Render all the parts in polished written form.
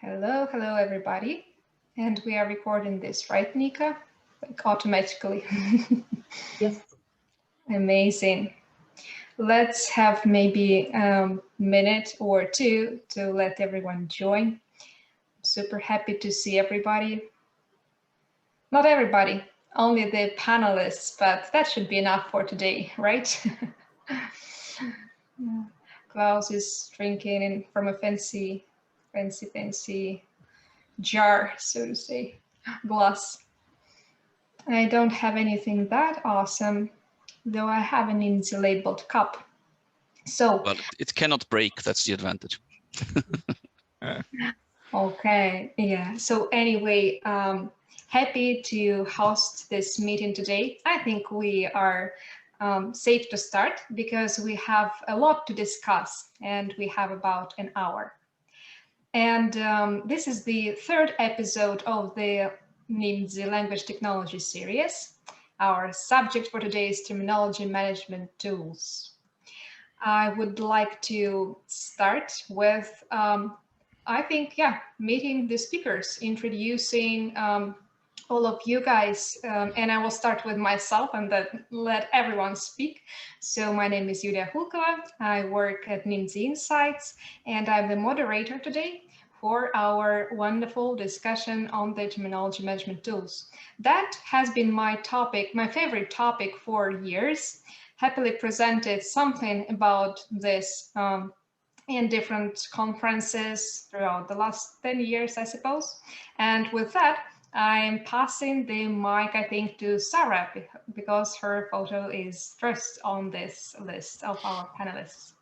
Hello, hello everybody. And we are recording this, right, Nika? Like automatically. Yes. Amazing. Let's have maybe a minute or two to let everyone join. Super happy to see everybody. Not everybody, only the panelists, but that should be enough for today, right? Klaus is drinking from a fancy jar, so to say, glass. I don't have anything that awesome, though I have an Nimdzi labeled cup. So, well, it cannot break. That's the advantage. okay, yeah. So anyway, happy to host this meeting today. I think we are safe to start because we have a lot to discuss and we have about an hour. And this is the third episode of the Nimdzi Language Technology Series. Our subject for today is terminology management tools. I would like to start with, I think, meeting the speakers, introducing all of you guys, and I will start with myself and then let everyone speak. So my name is Yulia Hulkova. I work at Nimdzi Insights, and I'm the moderator today for our wonderful discussion on the terminology management tools. That has been my topic, my favorite topic for years. Happily presented something about this in different conferences throughout the last 10 years, I suppose. And with that, I'm passing the mic, I think, to Sarah, because her photo is first on this list of our panelists.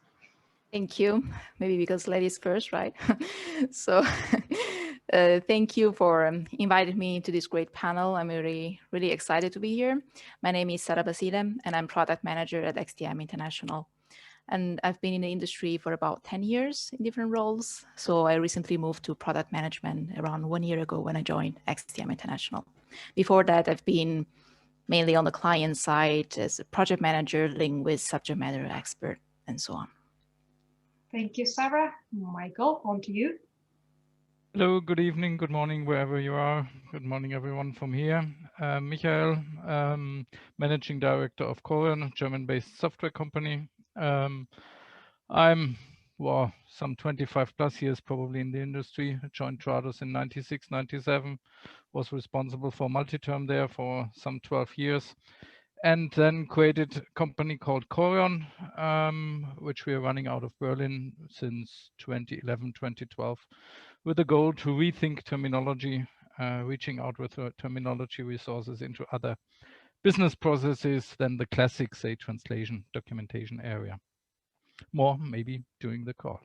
Thank you. Maybe because ladies first, right? So thank you for inviting me to this great panel. I'm really excited to be here. My name is Sarah Basile, and I'm product manager at XTM International. And I've been in the industry for about 10 years in different roles. So I recently moved to product management around 1 year ago when I joined XTM International. Before that, I've been mainly on the client side as a project manager, linguist, subject matter expert, and so on. Thank you, Sarah. Michael, on to you. Hello, good evening, good morning, wherever you are. Good morning, everyone from here. Michael, Managing Director of Corian, a German-based software company. I'm some 25 plus years probably in the industry. I joined Trados in 96, 97, was responsible for multi-term there for some 12 years. And then created a company called Corian, which we are running out of Berlin since 2011, 2012, with the goal to rethink terminology, reaching out with terminology resources into other business processes than the classic, say, translation documentation area. More maybe during the call.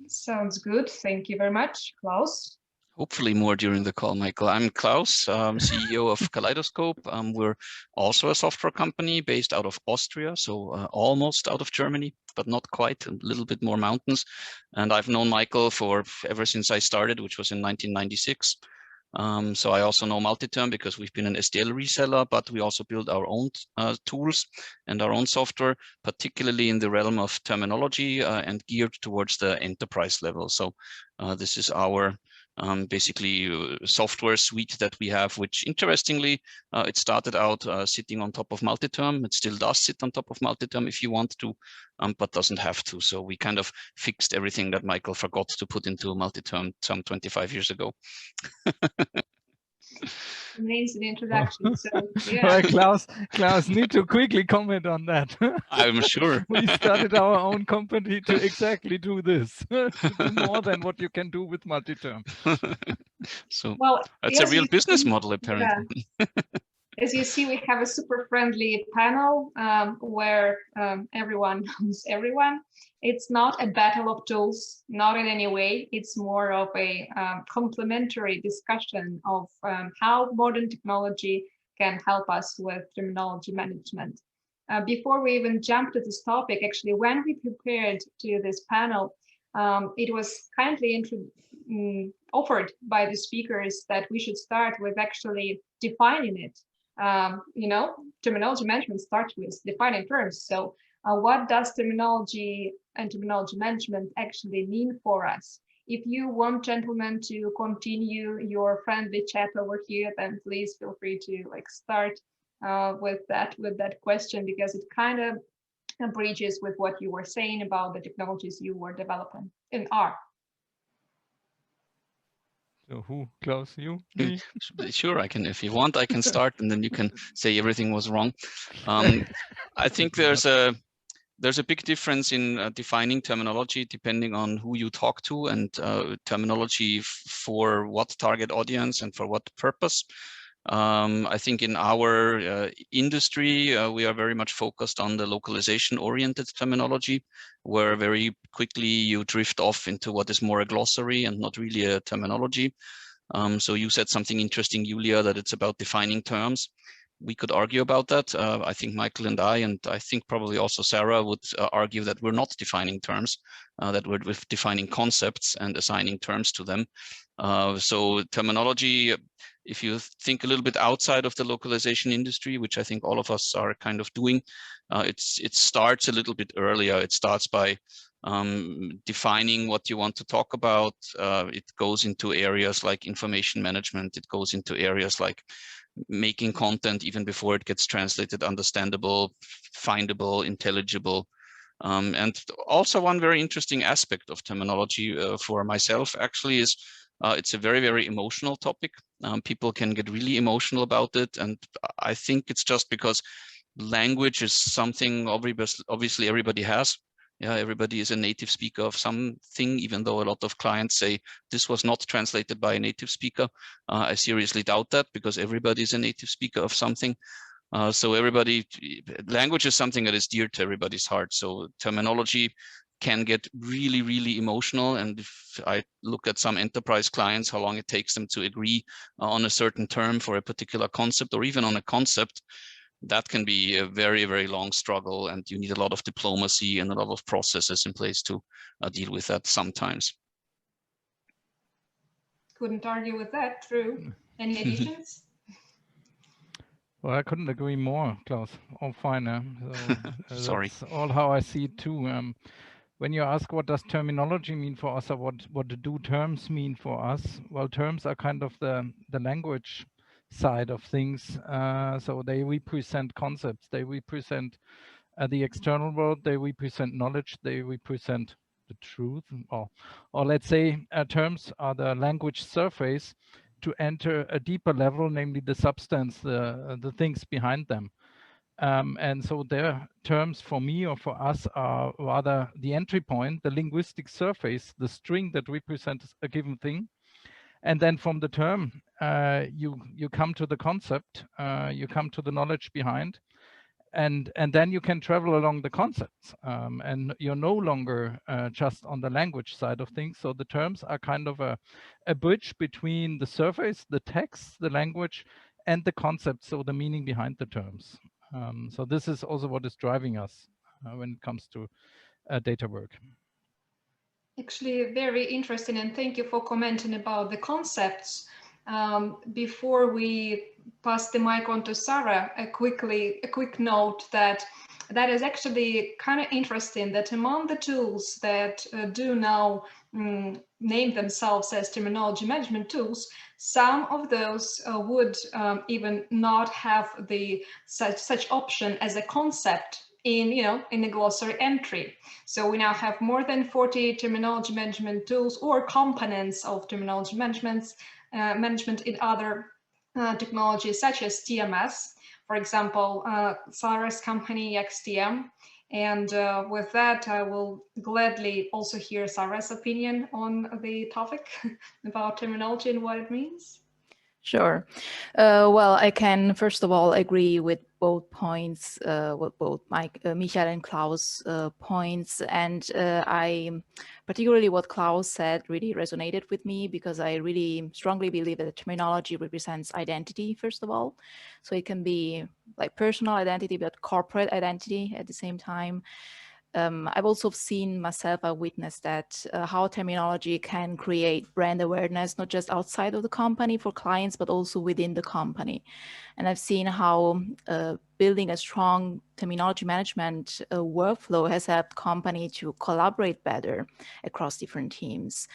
Sounds good. Thank you very much, Klaus. Hopefully more during the call, Michael. I'm Klaus, CEO of Kaleidoscope. We're also a software company based out of Austria, so almost out of Germany, but not quite, a little bit more mountains. And I've known Michael for ever since I started, which was in 1996. So I also know Multiterm because we've been an SDL reseller, but we also build our own tools and our own software, particularly in the realm of terminology and geared towards the enterprise level. So this is our basically software suite that we have, which interestingly, it started out sitting on top of Multiterm. It still does sit on top of Multiterm if you want to, but doesn't have to. So we kind of fixed everything that Michael forgot to put into Multiterm some 25 years ago. Amazing introduction. So, yeah. Well, Klaus, need to quickly comment on that. I'm sure. We started our own company to exactly do this, to do more than what you can do with Multiterm. So well, that's a real business model, apparently. Yeah. As you see, we have a super friendly panel where everyone knows everyone. It's not a battle of tools, not in any way. It's more of a complementary discussion of how modern technology can help us with terminology management. Before we even jump to this topic, actually, when we prepared to this panel, it was kindly offered by the speakers that we should start with actually defining it. Terminology management starts with defining terms. So what does terminology and terminology management actually mean for us? If you want, gentlemen, to continue your friendly chat over here, then please feel free to like start with that question, because it kind of bridges with what you were saying about the technologies you were developing and are. So who, Klaus, you? Me? Sure, I can. If you want, I can start, and then you can say everything was wrong. I think there's a big difference in defining terminology depending on who you talk to, and terminology for what target audience and for what purpose. I think in our industry, we are very much focused on the localization-oriented terminology, where very quickly you drift off into what is more a glossary and not really a terminology. So you said something interesting, Julia, that it's about defining terms. We could argue about that. I think Michael and I think probably also Sarah would argue that we're not defining terms, that we're defining concepts and assigning terms to them. So terminology, if you think a little bit outside of the localization industry, which I think all of us are kind of doing, it starts a little bit earlier. It starts by defining what you want to talk about. It goes into areas like information management. It goes into areas like making content even before it gets translated understandable, findable, intelligible. And also one very interesting aspect of terminology for myself actually is it's a very, very emotional topic. People can get really emotional about it. And I think it's just because language is something obviously everybody has. Yeah, everybody is a native speaker of something, even though a lot of clients say this was not translated by a native speaker. I seriously doubt that, because everybody is a native speaker of something. So language is something that is dear to everybody's heart. So terminology can get really, really emotional. And if I look at some enterprise clients, how long it takes them to agree on a certain term for a particular concept, or even on a concept, that can be a very, very long struggle, and you need a lot of diplomacy and a lot of processes in place to deal with that sometimes. Couldn't argue with that. True. Any additions? Well, I couldn't agree more, Klaus. All fine. So, Sorry. that's all how I see it too. When you ask what does terminology mean for us, or what do terms mean for us? Well, terms are kind of the language side of things. So they represent concepts. They represent the external world. They represent knowledge. They represent the truth. Or let's say terms are the language surface to enter a deeper level, namely the substance, the things behind them. And so their terms for me or for us are rather the entry point, the linguistic surface, the string that represents a given thing. And then from the term, you come to the concept, you come to the knowledge behind, and then you can travel along the concepts, and you're no longer just on the language side of things. So the terms are kind of a bridge between the surface, the text, the language, and the concept, so the meaning behind the terms. So this is also what is driving us when it comes to data work. Actually, very interesting, and thank you for commenting about the concepts. Before we pass the mic on to Sarah, a quick note that is actually kind of interesting that among the tools that do now name themselves as terminology management tools, some of those would even not have the such option as a concept in a glossary entry. So we now have more than 40 terminology management tools or components of terminology management in other technologies such as TMS, for example, Sarah's company XTM. And with that, I will gladly also hear Sarah's opinion on the topic about terminology and what it means. Sure. Well, I can first of all agree with both points, with both Michael and Klaus points, and I particularly what Klaus said really resonated with me, because I really strongly believe that terminology represents identity, first of all. So it can be like personal identity, but corporate identity at the same time. I've also seen myself, I witnessed that how terminology can create brand awareness, not just outside of the company for clients, but also within the company. And I've seen how building a strong terminology management workflow has helped company to collaborate better across different teams.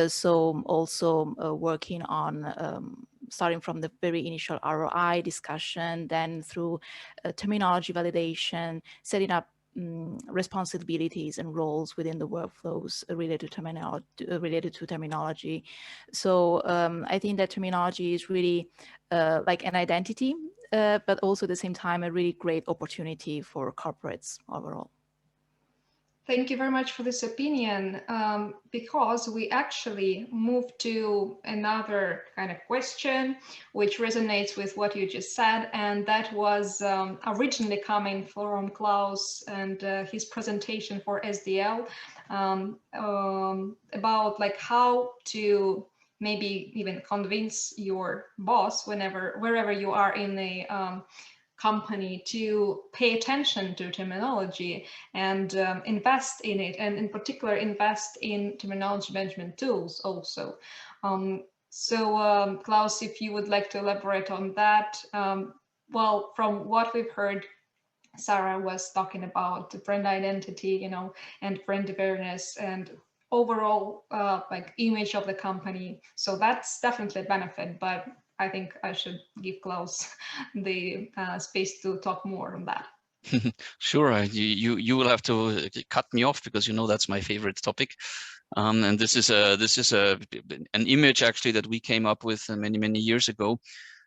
So also working on starting from the very initial ROI discussion, then through terminology validation, setting up responsibilities and roles within the workflows related to terminology. So I think that terminology is really like an identity, but also at the same time a really great opportunity for corporates overall. Thank you very much for this opinion, because we actually moved to another kind of question which resonates with what you just said, and that was originally coming from Klaus and his presentation for SDL about like how to maybe even convince your boss wherever you are in a company to pay attention to terminology and invest in it, and in particular invest in terminology management tools also. Klaus, if you would like to elaborate on that. Well, from what we've heard, Sarah was talking about the brand identity, you know, and brand awareness and overall like image of the company. So that's definitely a benefit, but I think I should give Klaus the space to talk more on that. Sure, you will have to cut me off because you know that's my favorite topic, and this is an image actually that we came up with many years ago.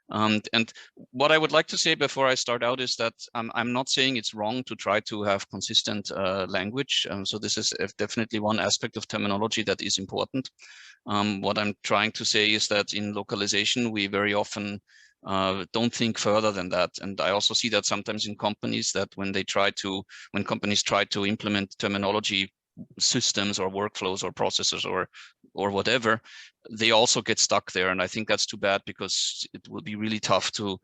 And what I would like to say before I start out is that I'm not saying it's wrong to try to have consistent language. So this is definitely one aspect of terminology that is important. What I'm trying to say is that in localization, we very often don't think further than that. And I also see that sometimes in companies that when companies try to implement terminology systems or workflows or processes or whatever, they also get stuck there. And I think that's too bad, because it will be really tough to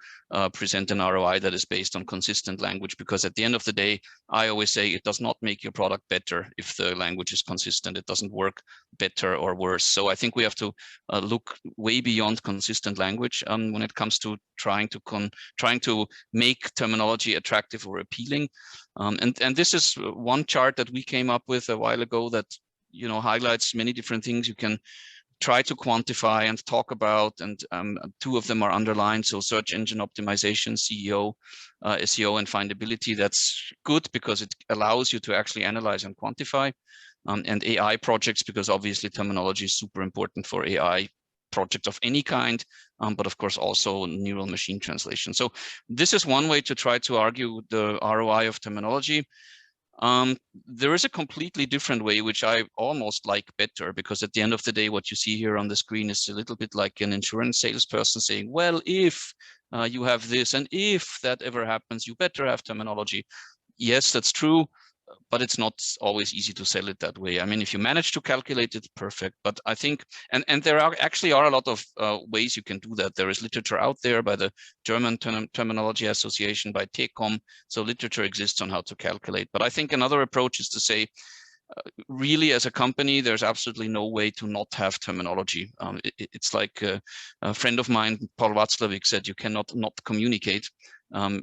present an ROI that is based on consistent language, because at the end of the day, I always say it does not make your product better if the language is consistent. It doesn't work better or worse. So I think we have to look way beyond consistent language when it comes to trying to make terminology attractive or appealing. And this is one chart that we came up with a while ago that, you know, highlights many different things you can try to quantify and talk about, and two of them are underlined. So search engine optimization, SEO, and findability. That's good because it allows you to actually analyze and quantify, and AI projects, because obviously terminology is super important for AI projects of any kind, but of course also neural machine translation. So this is one way to try to argue the ROI of terminology. There is a completely different way, which I almost like better, because at the end of the day, what you see here on the screen is a little bit like an insurance salesperson saying, well, if you have this, and if that ever happens, you better have terminology. Yes, that's true, but it's not always easy to sell it that way. I mean, if you manage to calculate it, perfect. But I think, and there are actually a lot of ways you can do that. There is literature out there by the German Terminology Association, by TECOM. So literature exists on how to calculate. But I think another approach is to say, really, as a company, there's absolutely no way to not have terminology. It's like a friend of mine, Paul Václavík, said, you cannot not communicate.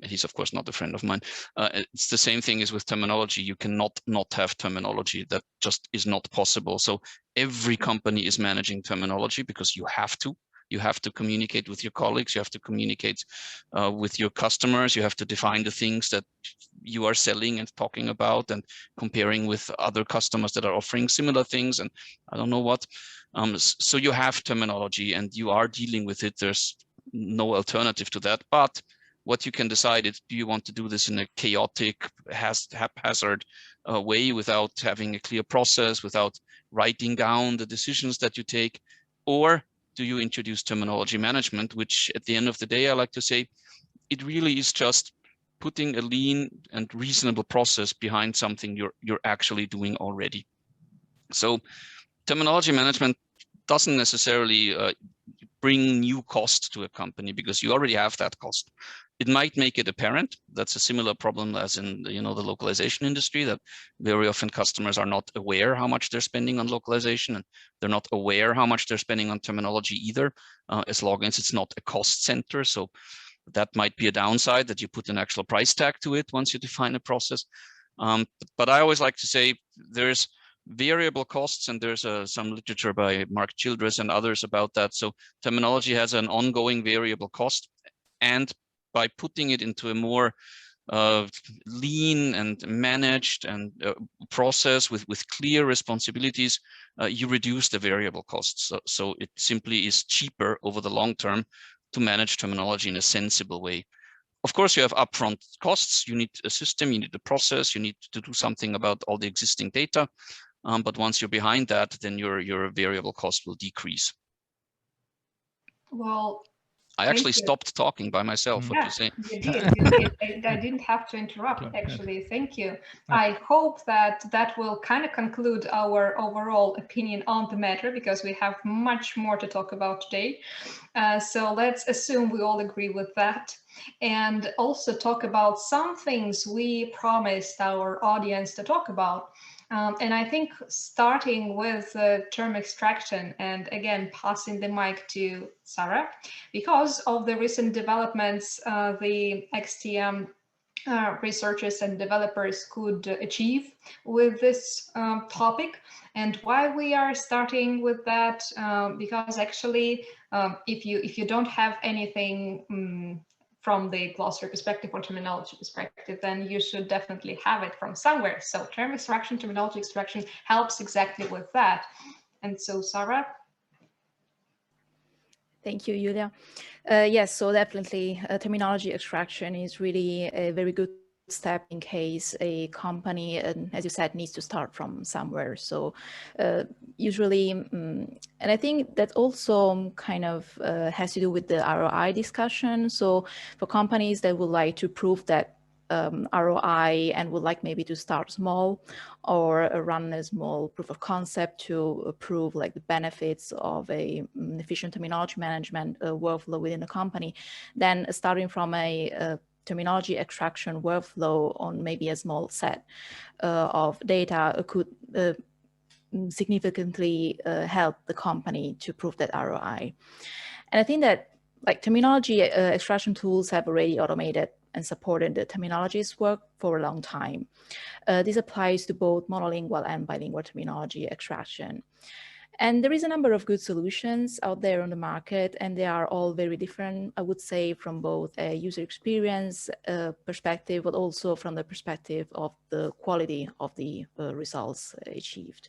He's of course not a friend of mine. It's the same thing as with terminology. You cannot not have terminology. That just is not possible. So every company is managing terminology because you have to. You have to communicate with your colleagues. You have to communicate with your customers. You have to define the things that you are selling and talking about, and comparing with other customers that are offering similar things, and I don't know what. So you have terminology and you are dealing with it. There's no alternative to that. But what you can decide is, do you want to do this in a chaotic, haphazard way, without having a clear process, without writing down the decisions that you take? Or do you introduce terminology management, which at the end of the day, I like to say, it really is just putting a lean and reasonable process behind something you're actually doing already. So terminology management doesn't necessarily bring new cost to a company, because you already have that cost. It might make it apparent. That's a similar problem as in the localization industry, that very often customers are not aware how much they're spending on localization, and they're not aware how much they're spending on terminology either, as long as it's not a cost center. So that might be a downside, that you put an actual price tag to it once you define a process. But I always like to say there's variable costs, and there's some literature by Mark Childress and others about that. So terminology has an ongoing variable cost, and by putting it into a more lean and managed and process with clear responsibilities, you reduce the variable costs. So it simply is cheaper over the long term to manage terminology in a sensible way. Of course, you have upfront costs. You need a system, you need a process, you need to do something about all the existing data. But once you're behind that, then your variable cost will decrease. Well, I actually stopped talking by myself. What do you say? You did. I didn't have to interrupt, actually. Thank you. I hope that will kind of conclude our overall opinion on the matter, because we have much more to talk about today. So let's assume we all agree with that, and also talk about some things we promised our audience to talk about. And I think starting with term extraction, and again, passing the mic to Sarah, because of the recent developments the XTM researchers and developers could achieve with this topic, and why we are starting with that, because actually if you don't have anything from the glossary perspective or terminology perspective, then you should definitely have it from somewhere. So term extraction, terminology extraction helps exactly with that. And so, Sarah? Thank you, Julia. Yes, so definitely terminology extraction is really a very good step in case a company, as you said, needs to start from somewhere. So usually, and I think that also kind of has to do with the ROI discussion. So for companies that would like to prove that ROI and would like maybe to start small or run a small proof of concept to prove like the benefits of a efficient terminology management workflow within a company, then starting from a terminology extraction workflow on maybe a small set of data could significantly help the company to prove that ROI. And I think that like terminology extraction tools have already automated and supported the terminologist work for a long time. This applies to both monolingual and bilingual terminology extraction. And there is a number of good solutions out there on the market, and they are all very different, I would say, from both a user experience perspective, but also from the perspective of the quality of the results achieved.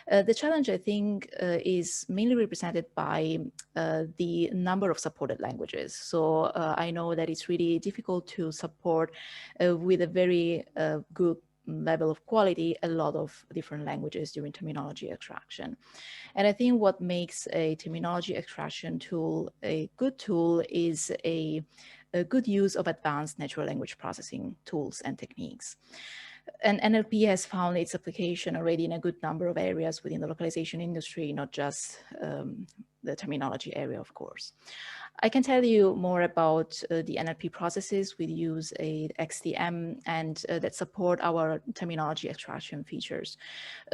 The challenge, I think, is mainly represented by the number of supported languages. So I know that it's really difficult to support with a very good level of quality a lot of different languages during terminology extraction. And I think what makes a terminology extraction tool a good tool is a good use of advanced natural language processing tools and techniques. And NLP has found its application already in a good number of areas within the localization industry, not just the terminology area, of course. I can tell you more about the NLP processes we use a XTM and that support our terminology extraction features.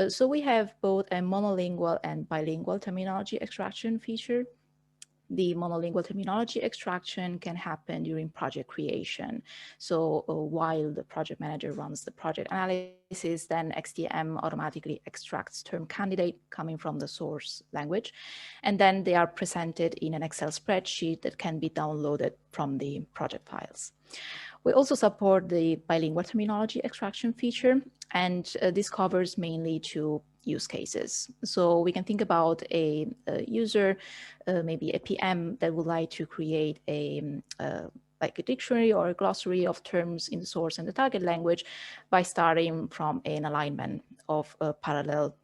So we have both a monolingual and bilingual terminology extraction feature. The monolingual terminology extraction can happen during project creation. So while the project manager runs the project analysis, then XTM automatically extracts term candidate coming from the source language. And then they are presented in an Excel spreadsheet that can be downloaded from the project files. We also support the bilingual terminology extraction feature, and this covers mainly two use cases. So we can think about a user, maybe a PM that would like to create like a dictionary or a glossary of terms in the source and the target language by starting from an alignment of parallel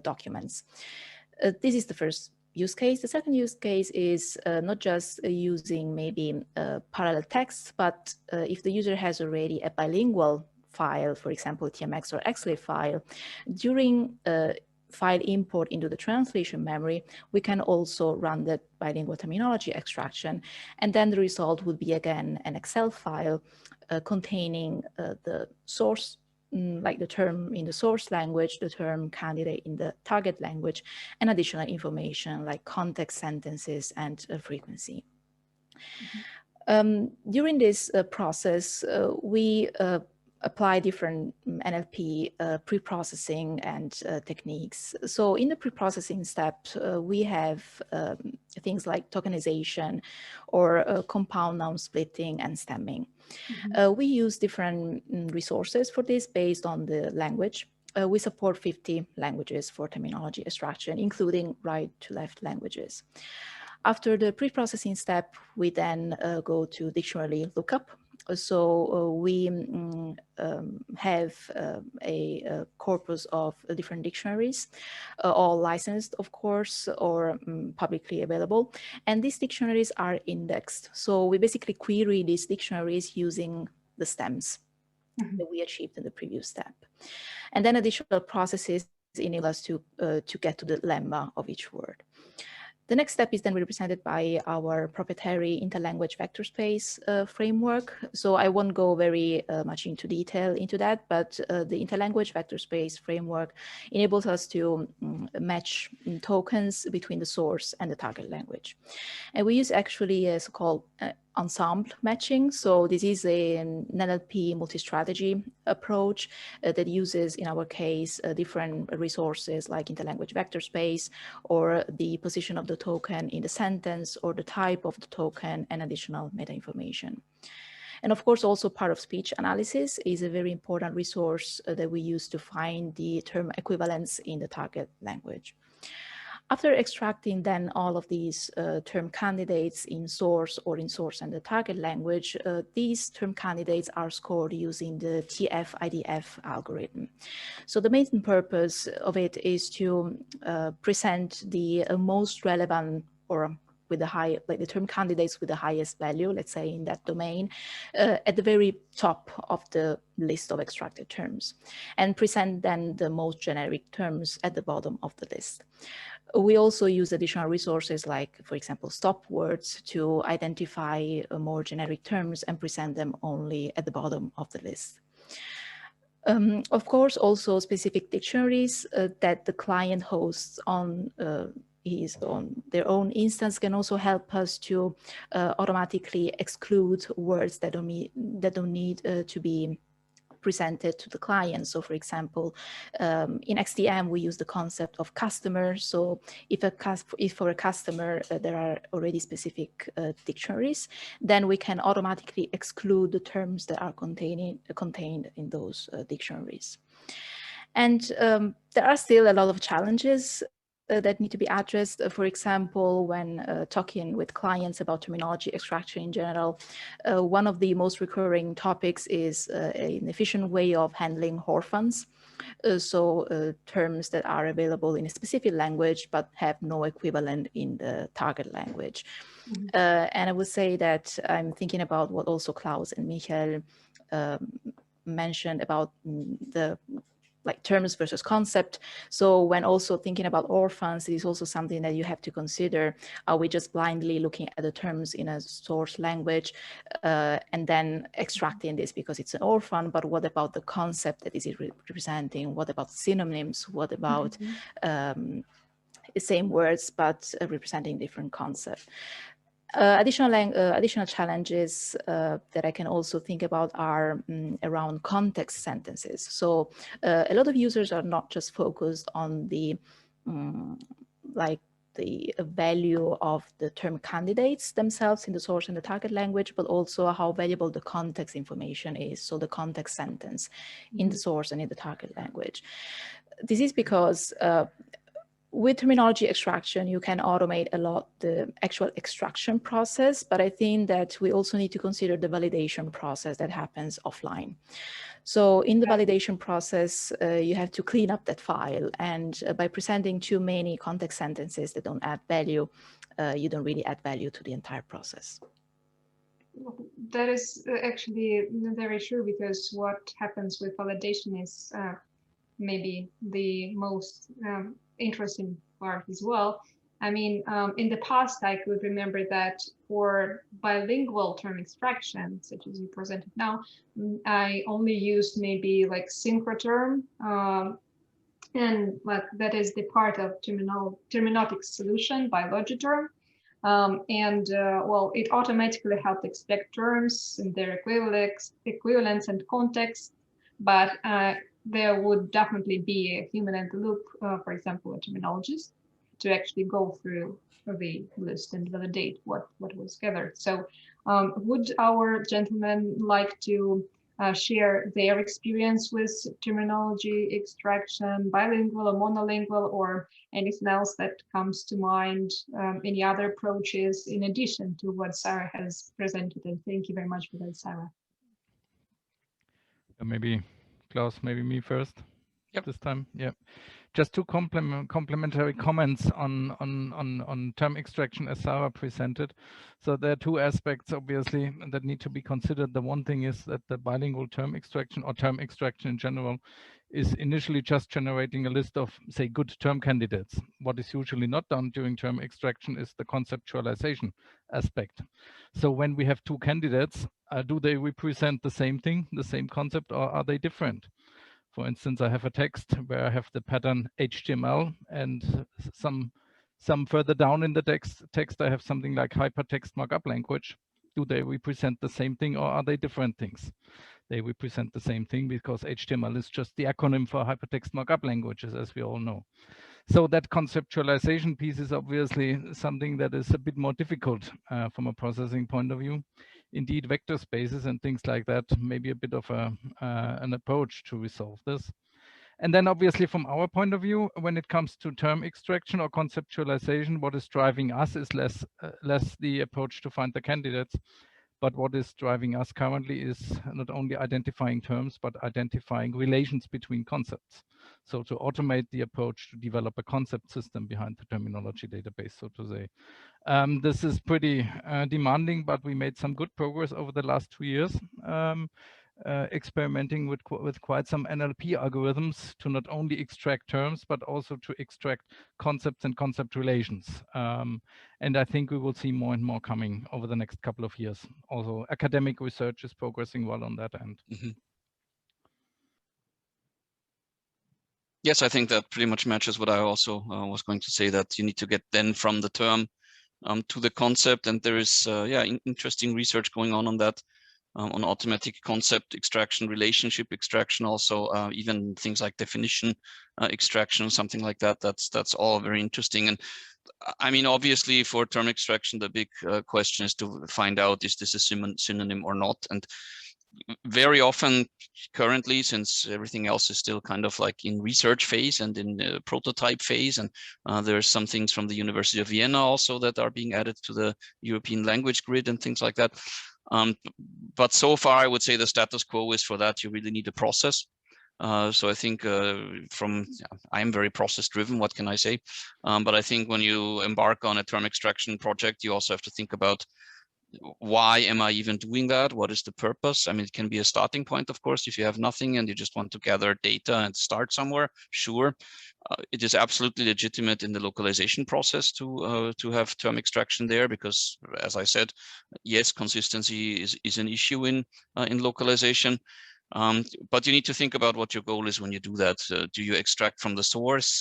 documents. This is the first use case. The second use case is not just using maybe parallel text, but if the user has already a bilingual file, for example, TMX or XLA file, during file import into the translation memory, we can also run the bilingual terminology extraction. And then the result would be, again, an Excel file containing the source, like the term in the source language, the term candidate in the target language, and additional information like context, sentences, and frequency. During this process, we apply different NLP pre-processing and techniques. So in the pre-processing step, we have things like tokenization or compound noun splitting and stemming. We use different resources for this based on the language. We support 50 languages for terminology extraction, including right to left languages. After the pre-processing step, we then go to dictionary lookup. So we have a corpus of different dictionaries, all licensed, of course, or publicly available. And these dictionaries are indexed. So we basically query these dictionaries using the stems that we achieved in the previous step. And then additional processes enable us to get to the lemma of each word. The next step is then represented by our proprietary interlanguage vector space framework. So I won't go very much into detail into that, but the interlanguage vector space framework enables us to match tokens between the source and the target language. And we use actually a so-called ensemble matching. So this is an NLP multi-strategy approach that uses, in our case, different resources like interlanguage vector space, or the position of the token in the sentence, or the type of the token, and additional meta information. And of course, also part of speech analysis is a very important resource that we use to find the term equivalence in the target language. After extracting then all of these term candidates in source or in source and the target language, these term candidates are scored using the TF-IDF algorithm. So the main purpose of it is to present the most relevant, or with the high, like the term candidates with the highest value, let's say in that domain, at the very top of the list of extracted terms, and present then the most generic terms at the bottom of the list. We also use additional resources like, for example, stop words to identify more generic terms and present them only at the bottom of the list. Of course, also specific dictionaries that the client hosts on their own instance can also help us to automatically exclude words that don't need to be presented to the client. So for example, in XDM, we use the concept of customer. So if for a customer, there are already specific dictionaries, then we can automatically exclude the terms that are contained in those dictionaries. And there are still a lot of challenges that need to be addressed. For example, when talking with clients about terminology extraction in general, one of the most recurring topics is an efficient way of handling orphans. So terms that are available in a specific language but have no equivalent in the target language. And I would say that I'm thinking about what also Klaus and Michael mentioned about the terms versus concept. So when also thinking about orphans, it is also something that you have to consider. Are we just blindly looking at the terms in a source language and then extracting this because it's an orphan? But what about the concept that is it representing? What about synonyms? What about the same words but representing different concepts? Additional challenges that I can also think about are around context sentences. So a lot of users are not just focused on the the value of the term candidates themselves in the source and the target language, but also how valuable the context information is. So the context sentence in the source and in the target language. This is because with terminology extraction, you can automate a lot the actual extraction process, but I think that we also need to consider the validation process that happens offline. So in the validation process, you have to clean up that file. And by presenting too many context sentences that don't add value, you don't really add value to the entire process. That is actually very true, because what happens with validation is maybe the most interesting part as well. I mean, in the past, I could remember that for bilingual term extraction, such as you presented now, I only used maybe like synchrotron, and like that is the part of terminotic solution by Logiterm. Well, it automatically helped extract terms and their equivalents and context, but there would definitely be a human in the loop, for example, a terminologist, to actually go through the list and validate what was gathered. So would our gentlemen like to share their experience with terminology extraction, bilingual or monolingual, or anything else that comes to mind, any other approaches in addition to what Sarah has presented? And thank you very much for that, Sarah. Maybe Klaus, maybe me first. Yep. This time. Yeah. Just two complementary comments on term extraction as Sarah presented. So there are two aspects, obviously, that need to be considered. The one thing is that the bilingual term extraction, or term extraction in general, is initially just generating a list of, say, good term candidates. What is usually not done during term extraction is the conceptualization aspect. So when we have two candidates, do they represent the same thing, the same concept, or are they different? For instance, I have a text where I have the pattern HTML, and some further down in the text I have something like hypertext markup language. Do they represent the same thing, or are they different things? They represent the same thing because HTML is just the acronym for hypertext markup languages, as we all know. So that conceptualization piece is obviously something that is a bit more difficult from a processing point of view. Indeed, vector spaces and things like that may be a bit of an approach to resolve this. And then obviously from our point of view, when it comes to term extraction or conceptualization, what is driving us is less the approach to find the candidates, but what is driving us currently is not only identifying terms, but identifying relations between concepts. So to automate the approach to develop a concept system behind the terminology database, so to say. This is pretty demanding, but we made some good progress over the last 2 years, experimenting with quite some NLP algorithms to not only extract terms, but also to extract concepts and concept relations. And I think we will see more and more coming over the next couple of years. Also, academic research is progressing well on that end. Mm-hmm. Yes, I think that pretty much matches what I also was going to say, that you need to get then from the term to the concept. And there is interesting research going on that, on automatic concept extraction, relationship extraction, also even things like definition extraction, something like that. That's all very interesting. And I mean, obviously for term extraction, the big question is to find out, is this a synonym or not? And very often currently, since everything else is still kind of like in research phase and in the prototype phase, and there's some things from the University of Vienna also that are being added to the European language grid and things like that. But so far, I would say the status quo is for that you really need a process. So I think I'm very process driven, what can I say? But I think when you embark on a term extraction project, you also have to think about, why am I even doing that? What is the purpose? I mean, it can be a starting point, of course, if you have nothing and you just want to gather data and start somewhere, sure. It is absolutely legitimate in the localization process to have term extraction there, because, as I said, yes, consistency is an issue in localization. But you need to think about what your goal is when you do that. Do you extract from the source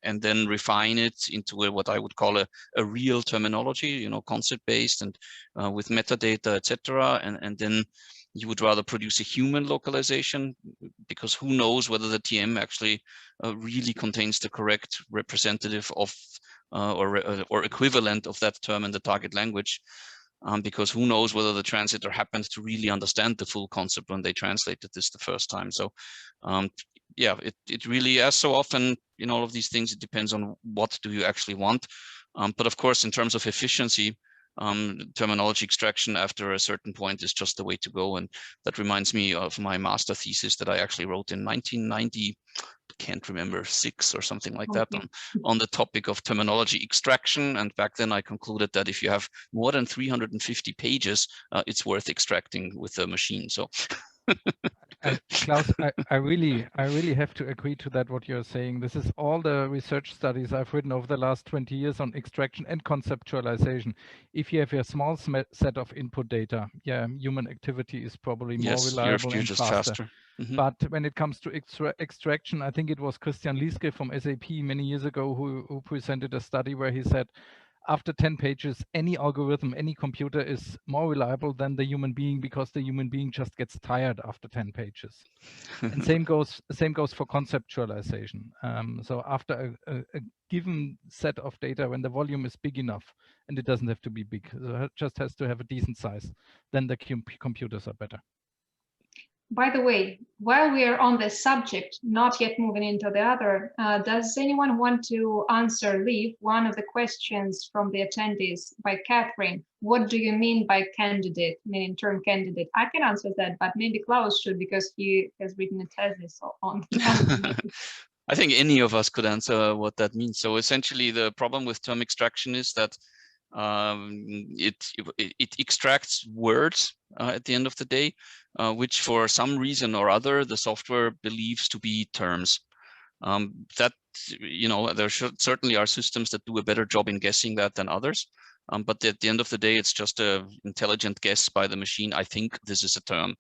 and then refine it into what I would call a real terminology, you know, concept-based and with metadata, etc. And then you would rather produce a human localization, because who knows whether the TM actually really contains the correct representative of or equivalent of that term in the target language. Because who knows whether the translator happens to really understand the full concept when they translated this the first time. So yeah, it really, as so often in all of these things, it depends on what do you actually want. But of course, in terms of efficiency, terminology extraction after a certain point is just the way to go. And that reminds me of my master thesis that I actually wrote in 1990. Can't remember, 6 or something like that, on the topic of terminology extraction. And back then I concluded that if you have more than 350 pages, it's worth extracting with the machine. So Klaus, I really have to agree to that, what you're saying. This is all the research studies I've written over the last 20 years on extraction and conceptualization. If you have a small set of input data, yeah, human activity is probably more reliable you're and just faster. But when it comes to extraction, I think it was Christian Lieske from SAP many years ago who presented a study where he said, after 10 pages, any algorithm, any computer is more reliable than the human being, because the human being just gets tired after 10 pages. And same goes for conceptualization. So after a given set of data, when the volume is big enough, and it doesn't have to be big, so it just has to have a decent size, then the computers are better. By the way, while we are on this subject, not yet moving into the other, does anyone want to leave one of the questions from the attendees by Catherine? What do you mean by candidate, meaning term candidate? I can answer that, but maybe Klaus should, because he has written a thesis on I think any of us could answer what that means. So essentially, the problem with term extraction is that it extracts words at the end of the day, which for some reason or other the software believes to be terms. That, you know, there certainly are systems that do a better job in guessing that than others. But at the end of the day, it's just an intelligent guess by the machine. I think this is a term.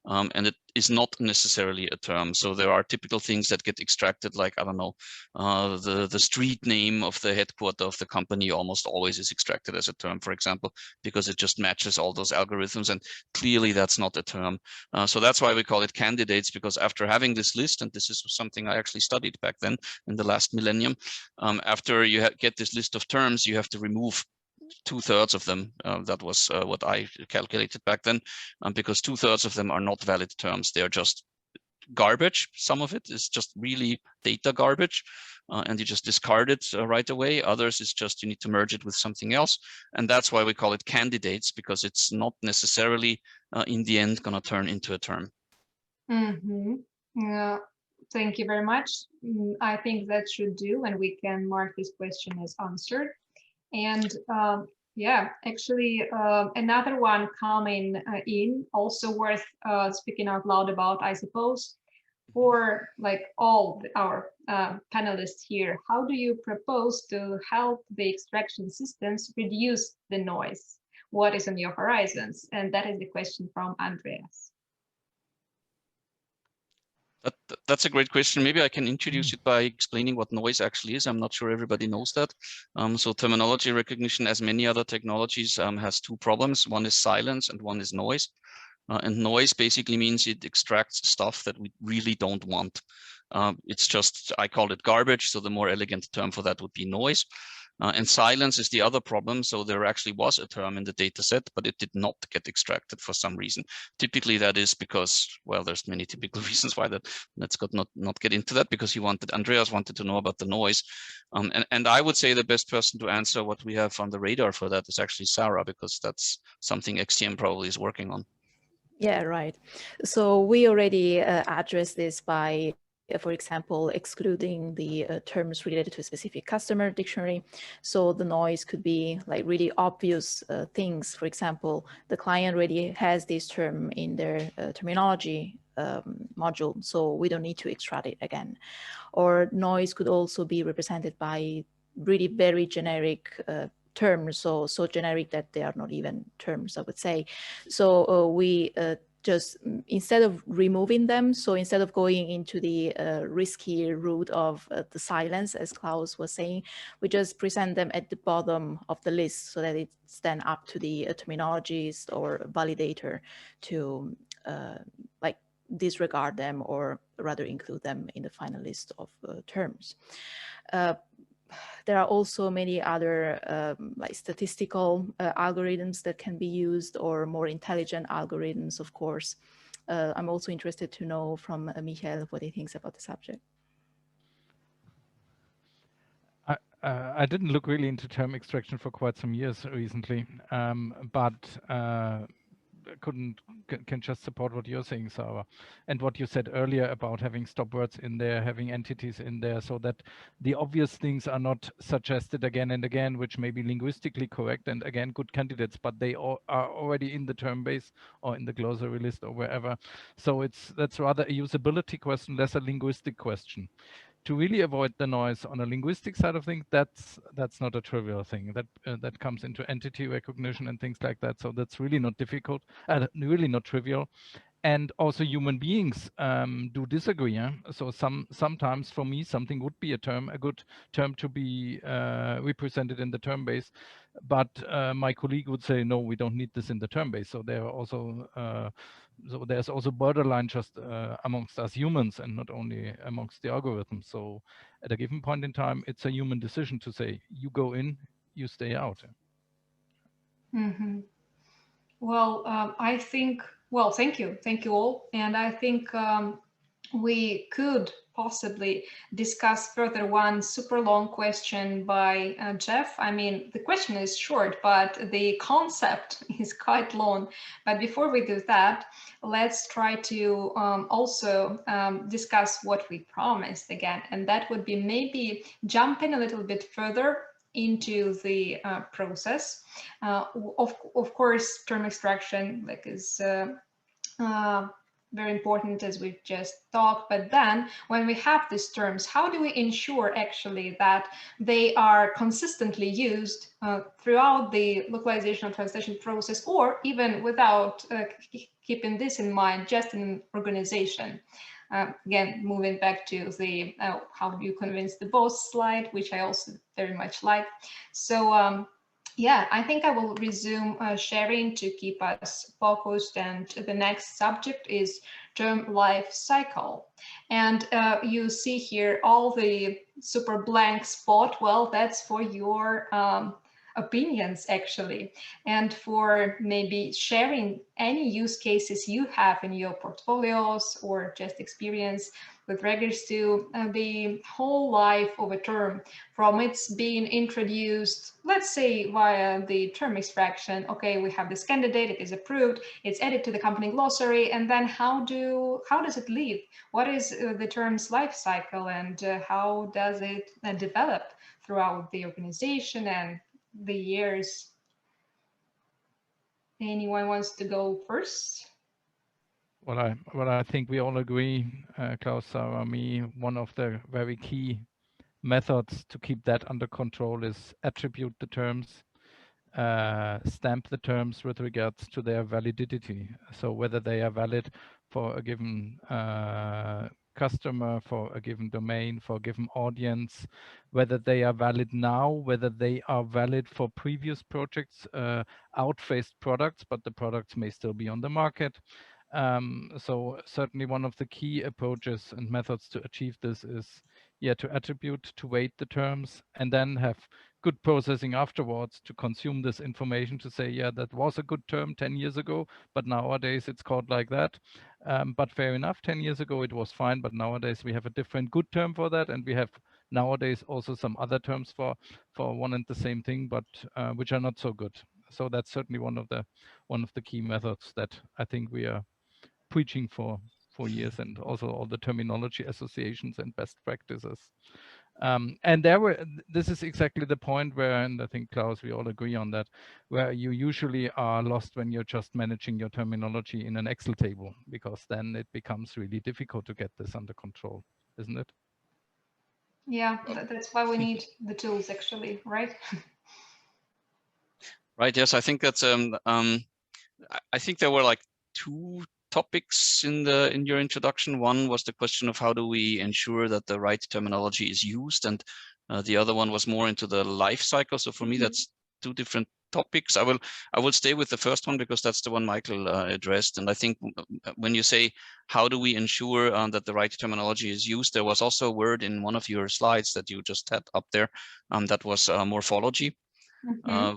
And it is not necessarily a term. So there are typical things that get extracted, like, I don't know, the street name of the headquarter of the company almost always is extracted as a term, for example, because it just matches all those algorithms. And clearly that's not a term. So that's why we call it candidates, because after having this list, and this is something I actually studied back then in the last millennium, after you get this list of terms, you have to remove 2/3 of them. That was what I calculated back then, because 2/3 of them are not valid terms. They are just garbage. Some of it is just really data garbage, and you just discard it right away. Others is just you need to merge it with something else. And that's why we call it candidates, because it's not necessarily in the end going to turn into a term. Thank you very much. I think that should do, and we can mark this question as answered. And yeah, actually, another one coming in, also worth speaking out loud about, I suppose, for like all our panelists here. How do you propose to help the extraction systems reduce the noise? What is on your horizons? And that is the question from Andreas. That's a great question. Maybe I can introduce it by explaining what noise actually is. I'm not sure everybody knows that. So terminology recognition, as many other technologies, has two problems. One is silence and one is noise. And noise basically means it extracts stuff that we really don't want. It's just, I call it garbage. So the more elegant term for that would be noise. And silence is the other problem. So there actually was a term in the data set, but it did not get extracted for some reason. Typically that is because, well, there's many typical reasons why that. Let's not get into that, because Andreas wanted to know about the noise. And I would say the best person to answer what we have on the radar for that is actually Sarah, because that's something XCM probably is working on. Yeah, right. So we already addressed this by, for example, excluding the terms related to a specific customer dictionary. So the noise could be like really obvious things. For example, the client already has this term in their terminology module, so we don't need to extract it again. Or noise could also be represented by really very generic terms, so generic that they are not even terms, I would say. So we just, instead of removing them, so instead of going into the risky route of the silence, as Klaus was saying, we just present them at the bottom of the list so that it's then up to the terminologist or validator to like disregard them, or rather include them in the final list of terms. There are also many other like statistical algorithms that can be used, or more intelligent algorithms, of course. I'm also interested to know from Michael what he thinks about the subject. I didn't look really into term extraction for quite some years recently, but can just support what you're saying, Sarah, and what you said earlier about having stop words in there, having entities in there, so that the obvious things are not suggested again and again, which may be linguistically correct and again good candidates, but they are already in the term base or in the glossary list or wherever. So that's rather a usability question, less a linguistic question. To really avoid the noise on a linguistic side of things, that's not a trivial thing. That comes into entity recognition and things like that. So that's really not difficult, really not trivial. And also human beings do disagree. Yeah? So sometimes for me, something would be a good term to be represented in the term base. But my colleague would say, no, we don't need this in the term base. So there are also so there's also borderline just amongst us humans and not only amongst the algorithms. So at a given point in time, it's a human decision to say, you go in, you stay out. Mm-hmm. Well, I think, well, thank you all. And I think we could possibly discuss further one super long question by Jeff. I mean, the question is short, but the concept is quite long. But before we do that, let's try to also discuss what we promised again. And that would be maybe jumping a little bit further into the process. Of course, term extraction is very important, as we've just talked. But then when we have these terms, how do we ensure actually that they are consistently used throughout the localization or translation process, or even without keeping this in mind, just in an organization? Again, moving back to the how do you convince the boss slide, which I also very much like. So yeah, I think I will resume sharing to keep us focused, and the next subject is term life cycle. And you see here all the super blank spot. Well, that's for your opinions actually, and for maybe sharing any use cases you have in your portfolios or just experience with regards to the whole life of a term, from its being introduced, let's say via the term extraction. Okay, we have this candidate, it is approved, it's added to the company glossary, and then how does it leave? What is the term's life cycle, and how does it develop throughout the organization and the years? Anyone wants to go first? Well, I think we all agree, Klaus, Sarah, me, one of the very key methods to keep that under control is attribute the terms, stamp the terms with regards to their validity. So whether they are valid for a given customer, for a given domain, for a given audience, whether they are valid now, whether they are valid for previous projects, outphased products, but the products may still be on the market. So certainly one of the key approaches and methods to achieve this is, yeah, to attribute, to weight the terms, and then have good processing afterwards to consume this information to say, yeah, that was a good term 10 years ago, but nowadays it's called like that. But fair enough, 10 years ago it was fine, but nowadays we have a different good term for that, and we have nowadays also some other terms for one and the same thing, but which are not so good. So that's certainly one of the key methods that I think we are preaching for years, and also all the terminology associations and best practices. And this is exactly the point where, and I think, Klaus, we all agree on that, where you usually are lost when you're just managing your terminology in an Excel table, because then it becomes really difficult to get this under control, isn't it? Yeah, that's why we need the tools actually, right? Right. Yes, I think that's I think there were like two topics in your introduction. One was the question of how do we ensure that the right terminology is used, and the other one was more into the life cycle. So for me, that's two different topics. I will stay with the first one because that's the one Michael addressed. And I think when you say how do we ensure that the right terminology is used, there was also a word in one of your slides that you just had up there that was morphology.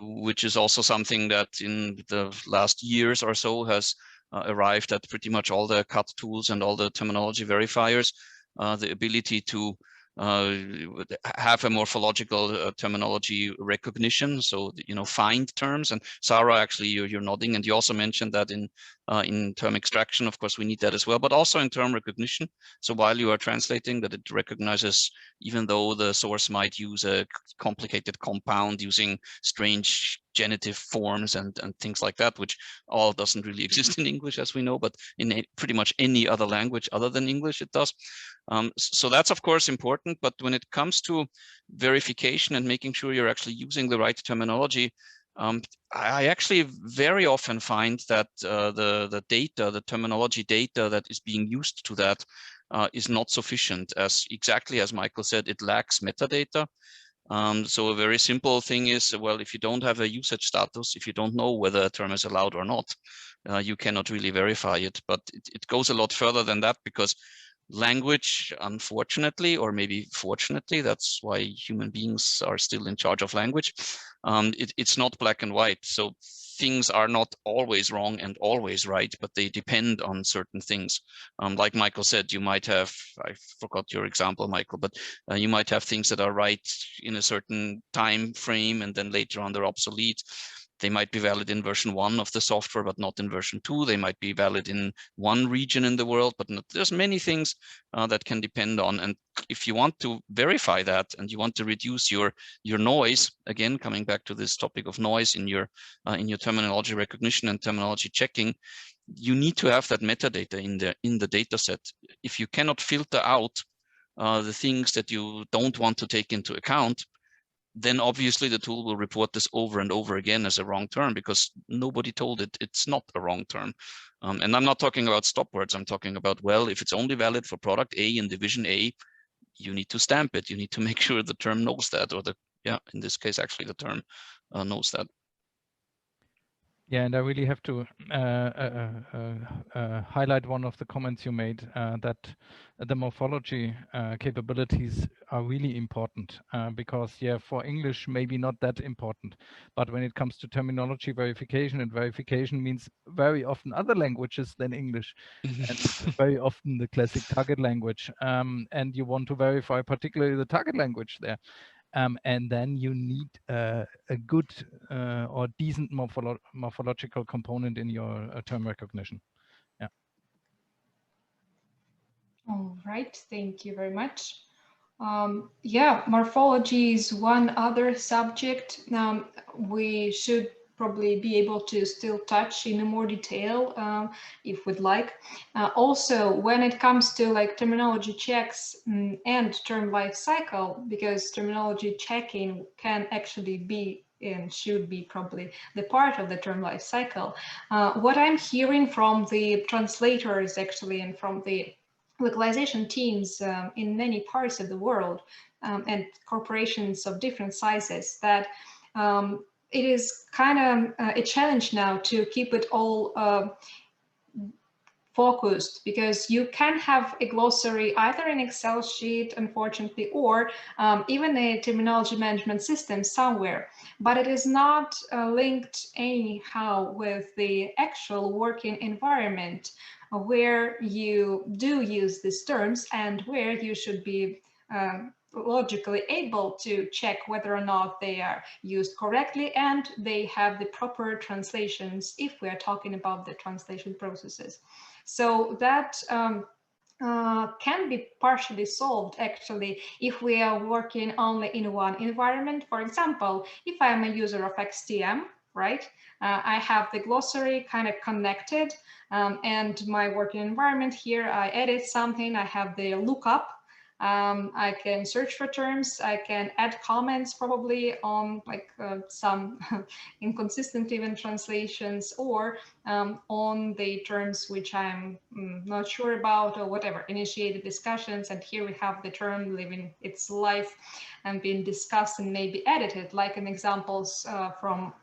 Which is also something that in the last years or so has arrived at pretty much all the cut tools and all the terminology verifiers, the ability to have a morphological terminology recognition, so find terms. And Sarah, actually, you're nodding, and you also mentioned that in term extraction, of course, we need that as well, but also in term recognition. So while you are translating, that it recognizes, even though the source might use a complicated compound using strange genitive forms and things like that, which all doesn't really exist in English, as we know, but in pretty much any other language other than English, it does. So that's, of course, important. But when it comes to verification and making sure you're actually using the right terminology, I actually very often find that the data, the terminology data that is being used to that is not sufficient. As exactly as Michael said, it lacks metadata. So a very simple thing is, well, if you don't have a usage status, if you don't know whether a term is allowed or not, you cannot really verify it. But it goes a lot further than that, because language, unfortunately, or maybe fortunately, that's why human beings are still in charge of language. It's not black and white. So things are not always wrong and always right, but they depend on certain things. Like Michael said, you might have, I forgot your example, Michael, but you might have things that are right in a certain time frame, and then later on they're obsolete. They might be valid in version 1 of the software, but not in version 2. They might be valid in one region in the world, but not. There's many things that can depend on. And if you want to verify that, and you want to reduce your noise, again, coming back to this topic of noise in your terminology recognition and terminology checking, you need to have that metadata in the data set. If you cannot filter out the things that you don't want to take into account, then obviously the tool will report this over and over again as a wrong term, because nobody told it it's not a wrong term. And I'm not talking about stop words. I'm talking about, well, if it's only valid for product A in division A, you need to stamp it. You need to make sure the term knows that, or in this case, actually the term knows that. Yeah, and I really have to highlight one of the comments you made, that the morphology capabilities are really important, because, yeah, for English, maybe not that important. But when it comes to terminology verification, and verification means very often other languages than English, and very often the classic target language. And you want to verify particularly the target language there. And then you need a good or decent morphological component in your term recognition. Yeah. All right, thank you very much. Yeah, morphology is one other subject we should probably be able to still touch in more detail if we'd like. Also, when it comes to like terminology checks and term life cycle, because terminology checking can actually be and should be probably the part of the term life cycle. What I'm hearing from the translators actually, and from the localization teams in many parts of the world and corporations of different sizes, that it is kind of a challenge now to keep it all focused, because you can have a glossary either in Excel sheet, unfortunately, or even a terminology management system somewhere, but it is not linked anyhow with the actual working environment where you do use these terms, and where you should be logically able to check whether or not they are used correctly and they have the proper translations if we are talking about the translation processes. So that can be partially solved actually if we are working only in one environment. For example, if I am a user of XTM, right? I have the glossary kind of connected, and my working environment here, I edit something, I have the lookup. I can search for terms, I can add comments probably on like some inconsistent even translations, or on the terms which I'm not sure about, or whatever, initiated discussions, and here we have the term living its life and being discussed and maybe edited, like in examples from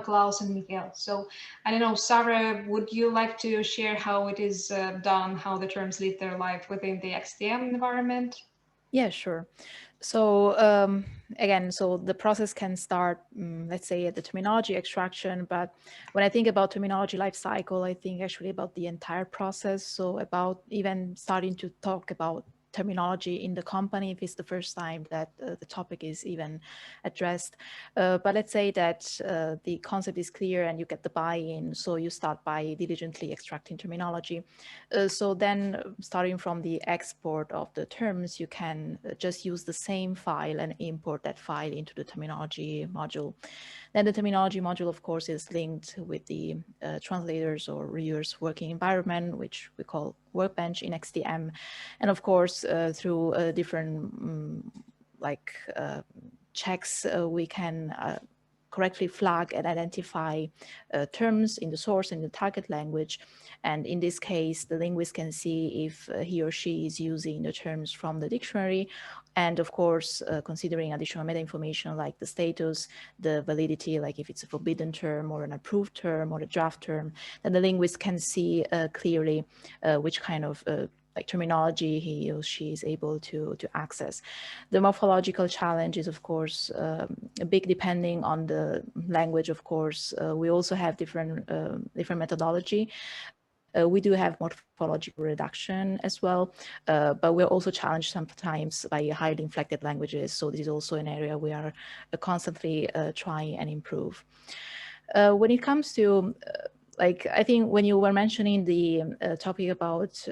Klaus and Miguel. So I don't know, Sarah, would you like to share how it is done, how the terms live their life within the XTM environment? Yeah, sure. So again, so the process can start, let's say, at the terminology extraction. But when I think about terminology lifecycle, I think actually about the entire process. So about even starting to talk about terminology in the company if it's the first time that the topic is even addressed. But let's say that the concept is clear and you get the buy-in, so you start by diligently extracting terminology. So then starting from the export of the terms, you can just use the same file and import that file into the terminology module. Then the terminology module, of course, is linked with the translators or reviewers working environment, which we call Workbench in XDM. And of course, through different checks, we can correctly flag and identify terms in the source and the target language. And in this case, the linguist can see if he or she is using the terms from the dictionary. And of course, considering additional meta information like the status, the validity, like if it's a forbidden term or an approved term or a draft term, then the linguist can see clearly which kind of terminology he or she is able to access. The morphological challenge is, of course, a big depending on the language, of course. We also have different methodology. We do have morphological reduction as well, but we're also challenged sometimes by highly inflected languages. So this is also an area we are constantly trying and improve. When it comes to I think when you were mentioning the topic about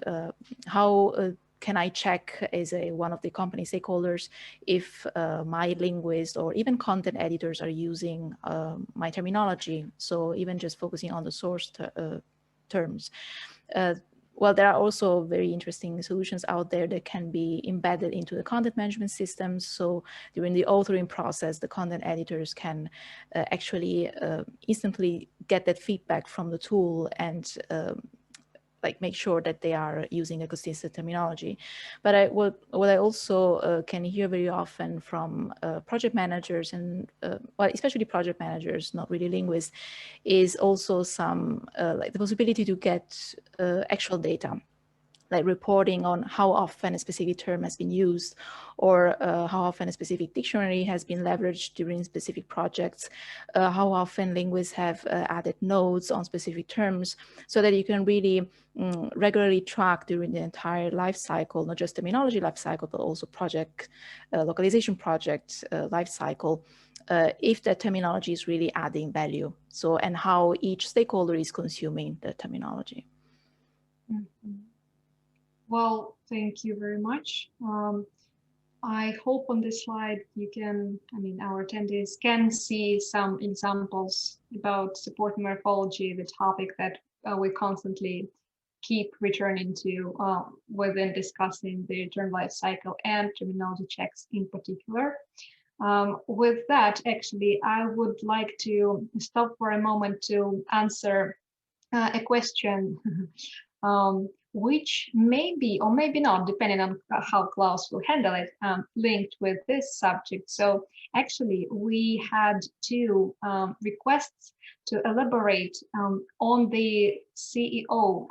how can I check as one of the company stakeholders if my linguist or even content editors are using my terminology, so even just focusing on the source terms. Well, there are also very interesting solutions out there that can be embedded into the content management systems. So during the authoring process, the content editors can actually instantly get that feedback from the tool and make sure that they are using a consistent terminology. But what I also can hear very often from project managers and well, especially project managers, not really linguists, is also some the possibility to get actual data, like reporting on how often a specific term has been used, or how often a specific dictionary has been leveraged during specific projects, how often linguists have added notes on specific terms, so that you can really regularly track during the entire life cycle, not just terminology life cycle, but also project, localization project life cycle, if that terminology is really adding value. So, and how each stakeholder is consuming the terminology. Mm-hmm. Well, thank you very much. I hope on this slide you can, our attendees can see some examples about support morphology, the topic that we constantly keep returning to within discussing the term life cycle and terminology checks in particular. With that, actually, I would like to stop for a moment to answer a question which may be or maybe not, depending on how Klaus will handle it, linked with this subject. So actually, we had two requests to elaborate on the SEO,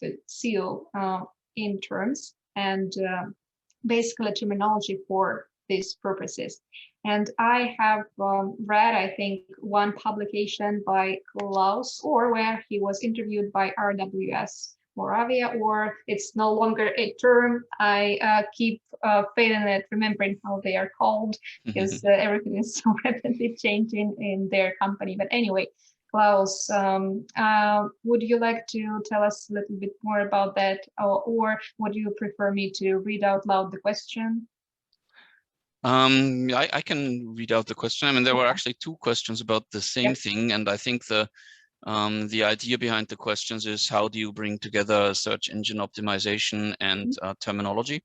the SEO in terms, and basically terminology for these purposes. And I have read, I think, one publication by Klaus, or where he was interviewed by RWS Moravia, or it's no longer a term. I keep failing at remembering how they are called, because everything is so rapidly changing in their company. But anyway, Klaus, would you like to tell us a little bit more about that, or would you prefer me to read out loud the question? I can read out the question. There were actually two questions about the same thing, and I think the idea behind the questions is, how do you bring together search engine optimization and terminology?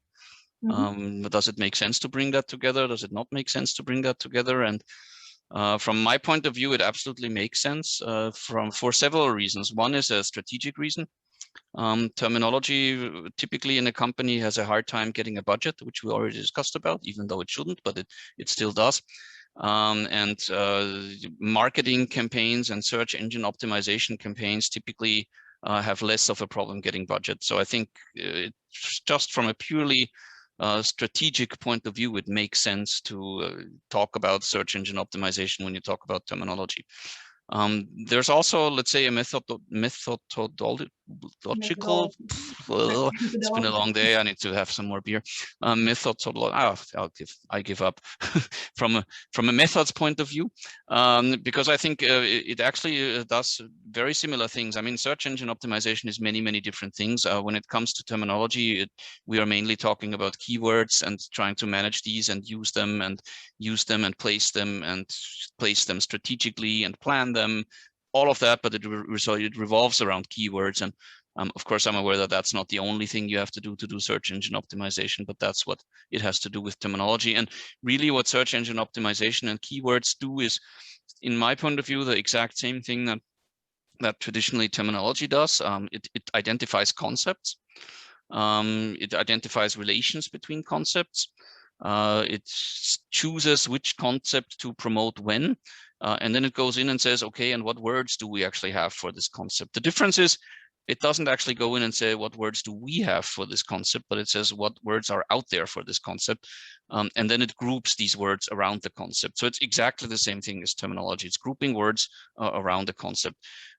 Does it make sense to bring that together? Does it not make sense to bring that together? And from my point of view, it absolutely makes sense for several reasons. One is a strategic reason. Terminology typically in a company has a hard time getting a budget, which we already discussed about, even though it shouldn't, but it still does. And marketing campaigns and search engine optimization campaigns typically have less of a problem getting budget. So I think just from a purely strategic point of view, it makes sense to talk about search engine optimization when you talk about terminology. There's also, let's say, a Methodological. Well, it's been a long day. I need to have some more beer. I give up from a methods point of view, because I think it actually does very similar things. I mean, search engine optimization is many different things. When it comes to terminology, we are mainly talking about keywords and trying to manage these and use them and place them strategically and plan them. All of that, but it revolves around keywords. And of course, I'm aware that that's not the only thing you have to do search engine optimization, but that's what it has to do with terminology. And really what search engine optimization and keywords do is, in my point of view, the exact same thing that traditionally terminology does. It identifies concepts. It identifies relations between concepts. It chooses which concept to promote when. And then it goes in and says, okay, and what words do we actually have for this concept? The difference is it doesn't actually go in and say, what words do we have for this concept, but it says what words are out there for this concept. And then it groups these words around the concept. So it's exactly the same thing as terminology. It's grouping words around the concept.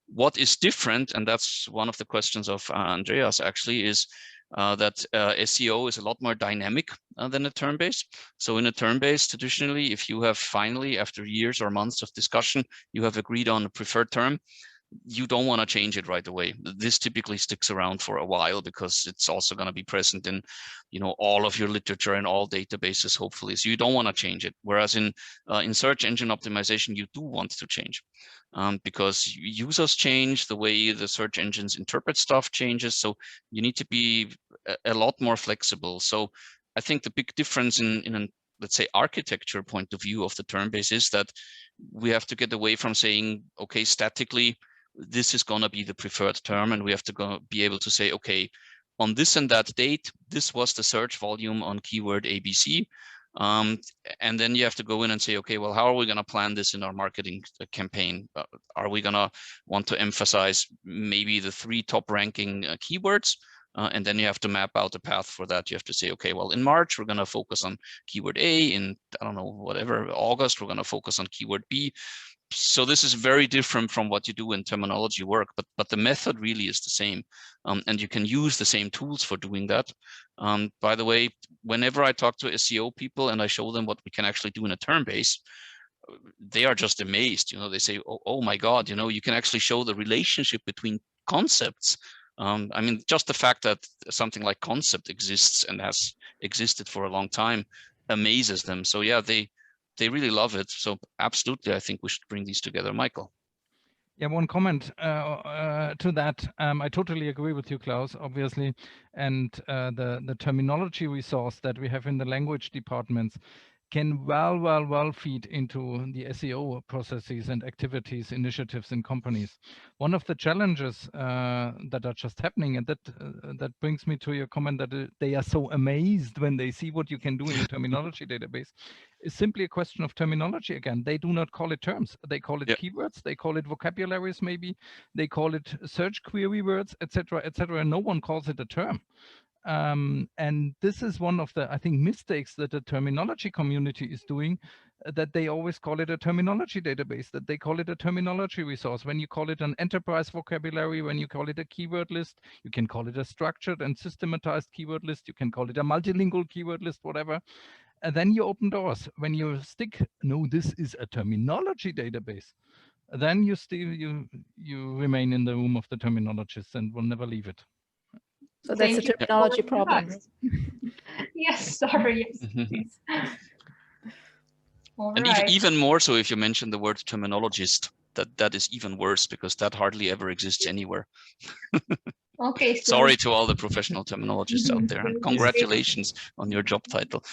What is different, and that's one of the questions of Andreas actually, is that SEO is a lot more dynamic than a term-based. So in a term-based, traditionally, if you have finally, after years or months of discussion, you have agreed on a preferred term, you don't want to change it right away. This typically sticks around for a while because it's also going to be present in, all of your literature and all databases, hopefully. So you don't want to change it. Whereas in search engine optimization, you do want to change, because users change, the way the search engines interpret stuff changes. So you need to be a lot more flexible. So I think the big difference in an, let's say, architecture point of view of the term base is that we have to get away from saying, okay, statically, this is going to be the preferred term, and we have to be able to say, okay, on this and that date, this was the search volume on keyword ABC. And then you have to go in and say, okay, well, how are we going to plan this in our marketing campaign? Are we going to want to emphasize maybe the 3 top ranking keywords? And then you have to map out a path for that. You have to say, okay, well, in March, we're going to focus on keyword A. In, I don't know, whatever, August, we're going to focus on keyword B. So this is very different from what you do in terminology work, but the method really is the same. And you can use the same tools for doing that. By the way, whenever I talk to SEO people and I show them what we can actually do in a term base, they are just amazed. They say, oh my God, you can actually show the relationship between concepts. I mean, just the fact that something like concept exists and has existed for a long time amazes them. So yeah, they really love it. So absolutely, I think we should bring these together. Michael. Yeah, one comment to that. I totally agree with you, Klaus, obviously. And the terminology resource that we have in the language departments can well feed into the SEO processes and activities, initiatives in companies. One of the challenges that are just happening, and that brings me to your comment that they are so amazed when they see what you can do in a terminology database, is simply a question of terminology again. They do not call it terms. They call it keywords. They call it vocabularies, maybe. They call it search query words, etc., etc. No one calls it a term. And this is one of the, I think, mistakes that the terminology community is doing, that they always call it a terminology database, that they call it a terminology resource. When you call it an enterprise vocabulary, when you call it a keyword list, you can call it a structured and systematized keyword list, you can call it a multilingual keyword list, whatever. And then you open doors. When you stick, no, this is a terminology database, then you still you remain in the room of the terminologists and will never leave it. So that's a terminology problem. Yes, sorry. Yes. All and right. even more so if you mention the word terminologist, that is even worse, because that hardly ever exists anywhere. Okay. So sorry to all the professional terminologists out there, and congratulations on your job title.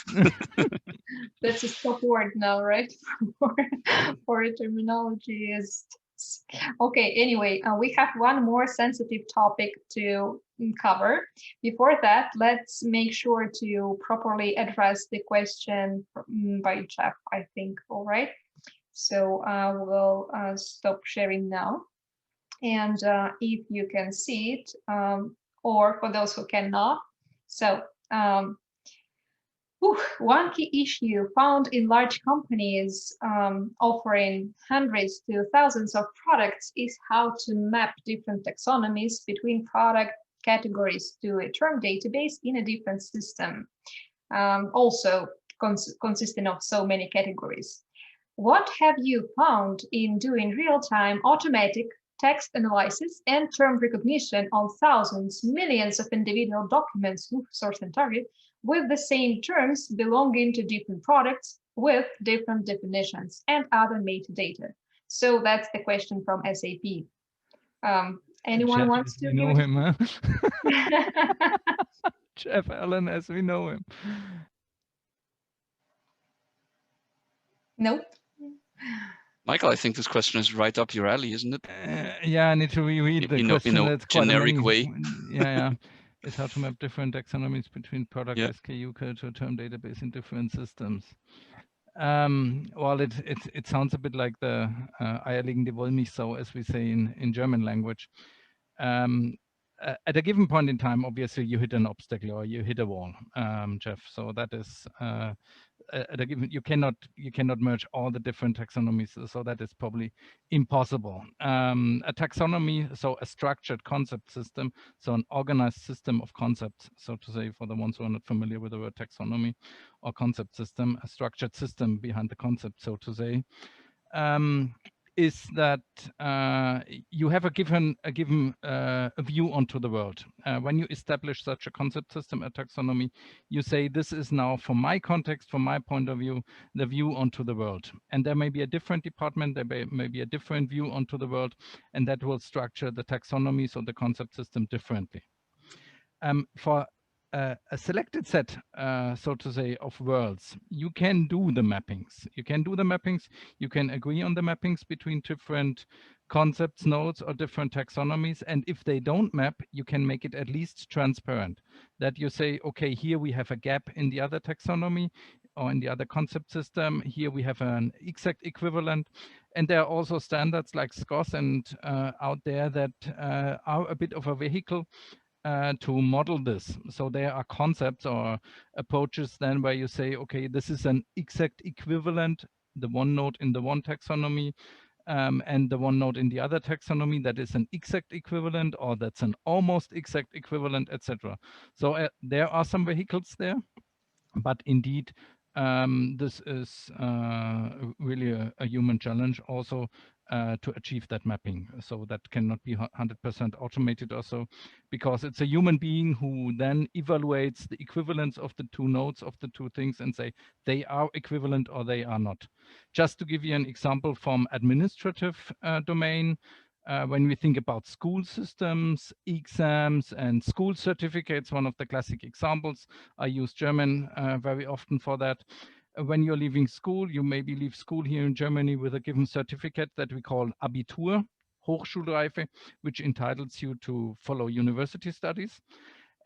That's a stop word now, right? for a terminologist. Okay, anyway, we have one more sensitive topic to cover. Before that, let's make sure to properly address the question by Jeff, I think. All right. So we'll stop sharing now. And if you can see it, or for those who cannot, so One key issue found in large companies offering hundreds to thousands of products is how to map different taxonomies between product categories to a term database in a different system, also consisting of so many categories. What have you found in doing real-time automatic text analysis and term recognition on thousands, millions of individual documents, source and target, with the same terms belonging to different products with different definitions and other metadata? So that's the question from SAP. Anyone Jeff, wants to you know him, huh? it? Jeff Allen, as we know him. Nope. Michael, I think this question is right up your alley, isn't it? Yeah, I need to reread the question. In a That's quite generic many. way. Yeah. It's how to map different taxonomies between product Yeah. SKU code to term database in different systems. Well, it sounds a bit like the eierlegende Wollmilchsau, as we say in German language. At a given point in time, obviously you hit an obstacle or you hit a wall, Jeff. So that is at a given, you cannot merge all the different taxonomies. So that is probably impossible. A taxonomy, so a structured concept system, so an organized system of concepts, so to say, for the ones who are not familiar with the word taxonomy or concept system, a structured system behind the concept, so to say, is that you have a given view onto the world. When you establish such a concept system, a taxonomy, you say, this is now, from my context, from my point of view, the view onto the world. And there may be a different department, there may be a different view onto the world, and that will structure the taxonomy, so the concept system, differently. For a selected set, so to say, of worlds, you can do the mappings. You can agree on the mappings between different concepts, nodes, or different taxonomies. And if they don't map, you can make it at least transparent. That you say, okay, here we have a gap in the other taxonomy or in the other concept system. Here we have an exact equivalent. And there are also standards like SCOS and out there that are a bit of a vehicle to model this. So there are concepts or approaches then where you say, okay, this is an exact equivalent, the one node in the one taxonomy and the one node in the other taxonomy, that is an exact equivalent, or that's an almost exact equivalent, etc. So there are some vehicles there, but indeed, this is really a human challenge also to achieve that mapping. So that cannot be 100% automated also, because it's a human being who then evaluates the equivalence of the two nodes of the two things and say they are equivalent or they are not. Just to give you an example from administrative domain, when we think about school systems, exams, and school certificates, one of the classic examples, I use German very often for that. When you're leaving school, you maybe leave school here in Germany with a given certificate that we call Abitur, Hochschulreife, which entitles you to follow university studies.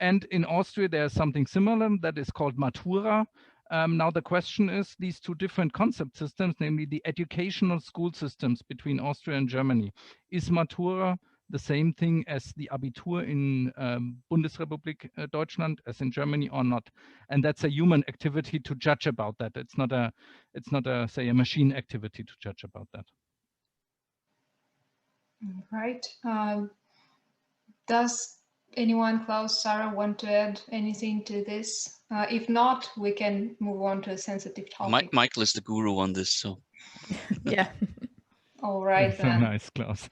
And in Austria, there's something similar that is called Matura. Now the question is, these two different concept systems, namely the educational school systems between Austria and Germany, is Matura the same thing as the Abitur in Bundesrepublik Deutschland as in Germany or not? And that's a human activity to judge about that. It's not a say a machine activity to judge about that. Right. Does anyone, Klaus, Sarah, want to add anything to this? If not, we can move on to a sensitive topic. Michael is the guru on this, so. Yeah. All right, so then. Nice, Klaus.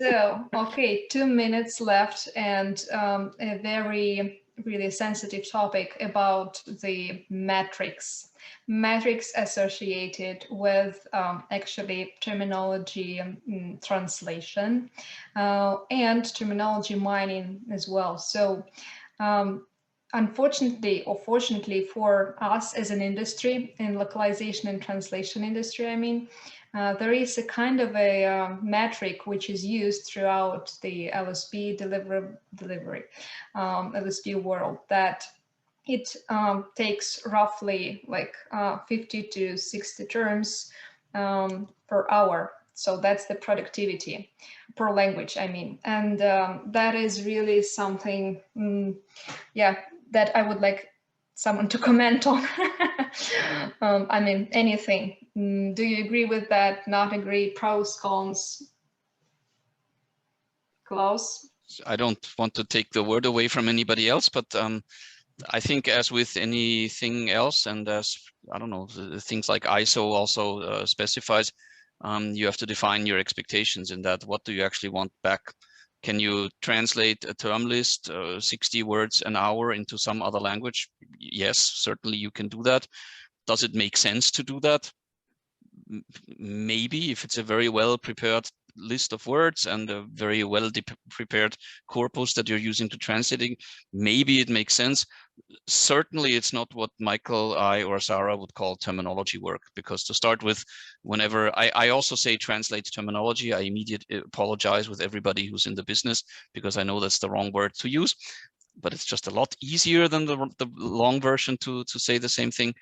So, okay, 2 minutes left, and a very really sensitive topic about the metrics associated with actually terminology translation and terminology mining as well. So unfortunately or fortunately for us as an industry, in localization and translation industry, I mean, there is a kind of a metric which is used throughout the LSP delivery LSP world, that it takes roughly like 50 to 60 terms per hour. So that's the productivity per language, I mean. And that is really something, yeah, that I would like someone to comment on. I mean, anything. Do you agree with that? Not agree? Pros, cons? Klaus? I don't want to take the word away from anybody else, but I think as with anything else, and as, I don't know, things like ISO also specifies, you have to define your expectations in that. What do you actually want back? Can you translate a term list, 60 words an hour, into some other language? Yes, certainly you can do that. Does it make sense to do that? Maybe, if it's a very well prepared list of words and a very well prepared corpus that you're using to translating, maybe it makes sense. Certainly it's not what Michael, I, or Sarah would call terminology work, because to start with, whenever I also say translate terminology, I immediately apologize with everybody who's in the business, because I know that's the wrong word to use, but it's just a lot easier than the long version to say the same thing.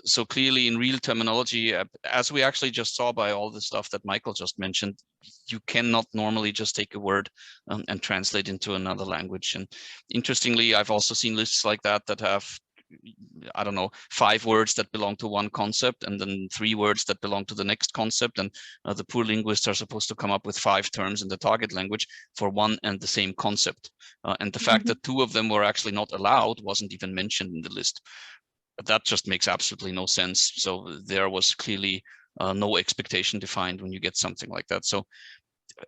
So clearly in real terminology, as we actually just saw by all the stuff that Michael just mentioned, you cannot normally just take a word and translate into another language. And interestingly, I've also seen lists like that that have, I don't know, 5 words that belong to one concept and then 3 words that belong to the next concept. And the poor linguists are supposed to come up with 5 terms in the target language for one and the same concept. And the fact that 2 of them were actually not allowed wasn't even mentioned in the list. That just makes absolutely no sense. So there was clearly no expectation defined when you get something like that. So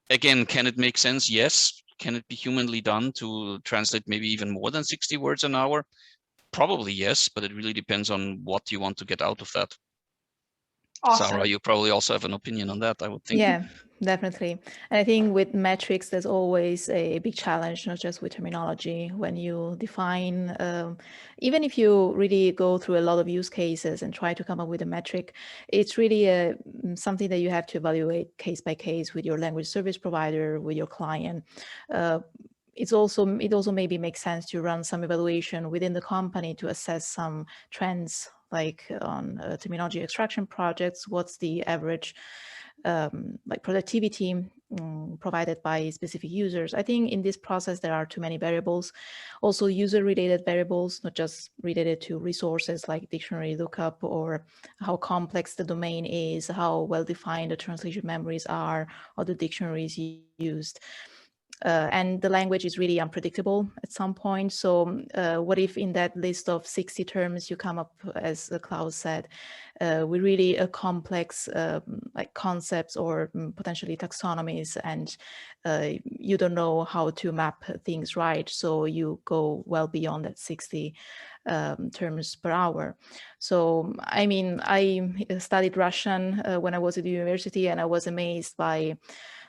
again, can it make sense? Yes. Can it be humanly done to translate maybe even more than 60 words an hour? Probably yes, but it really depends on what you want to get out of that. Awesome. Sarah, you probably also have an opinion on that, I would think. Yeah, definitely. And I think with metrics, there's always a big challenge, not just with terminology. When you define, even if you really go through a lot of use cases and try to come up with a metric, it's really something that you have to evaluate case by case with your language service provider, with your client. It also maybe makes sense to run some evaluation within the company to assess some trends, like on terminology extraction projects. What's the average like productivity provided by specific users? I think in this process, there are too many variables, also user-related variables, not just related to resources like dictionary lookup or how complex the domain is, how well-defined the translation memories are, or the dictionaries used. And the language is really unpredictable at some point. So what if in that list of 60 terms you come up, as Klaus said, with really a complex like concepts or potentially taxonomies, and you don't know how to map things right. So you go well beyond that 60 terms per hour. So, I mean, I studied Russian when I was at the university, and I was amazed by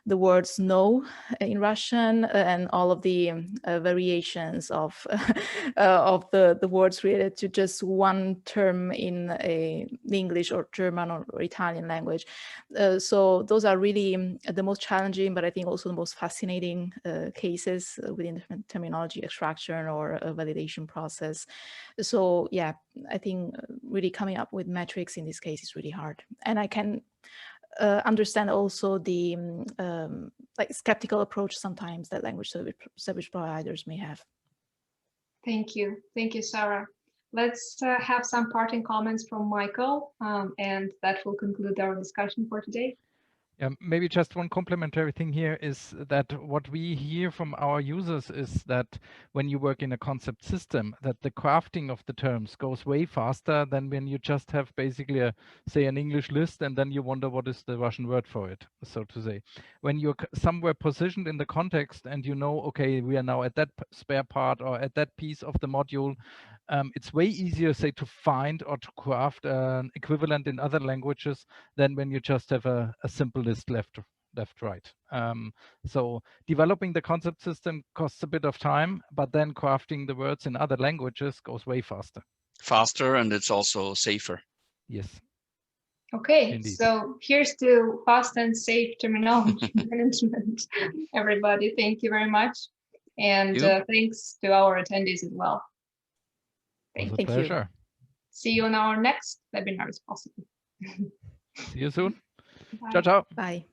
the words "no" in Russian and all of the variations of of the words related to just one term in English or German or Italian language. So those are really the most challenging, but I think also the most fascinating cases within the terminology extraction or validation process. So yeah, I think really coming up with metrics in this case is really hard, and I can understand also the like skeptical approach sometimes that language service providers may have. Thank you, Sarah. Let's have some parting comments from Michael, and that will conclude our discussion for today. Maybe just one complementary thing here is that what we hear from our users is that when you work in a concept system, that the crafting of the terms goes way faster than when you just have basically say an English list and then you wonder what is the Russian word for it, so to say. When you're somewhere positioned in the context and you know, okay, we are now at that spare part or at that piece of the module, it's way easier, say, to find or to craft an equivalent in other languages than when you just have a simple list left, right. So developing the concept system costs a bit of time, but then crafting the words in other languages goes way faster. Faster, and it's also safer. Yes. Okay, Indeed. so here's to fast and safe terminology management, everybody. Thank you very much. And thanks to our attendees as well. Thank you. Pleasure. See you on our next webinar, if possible. See you soon. Bye. Ciao, ciao. Bye.